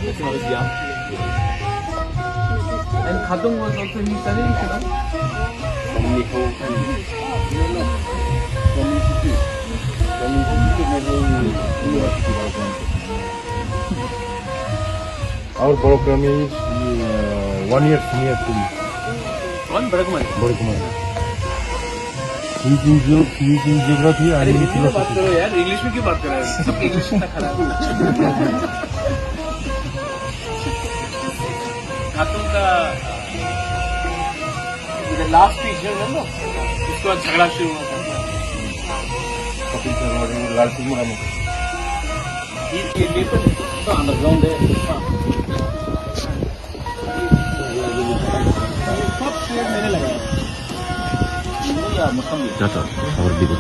This one is yam. And Khatong was also he studying Sudan? Our program is 1 year senior to me. One Barakuman. Borkumar. He is in geography and अरे in Hindi में बात philosophy. करो यार, English में क्यों बात कर रहे हो? सब इंग्लिश में खराब है। खातून का the last speech है ना, उसके बाद झगड़ा शुरू हुआ था। Kapil Sharma and Lal Singh Murmu. ये लेपर तो अंडरग्राउंड है। सब पेड़ मैंने लगाया। या मौसम भी। That's all. Our big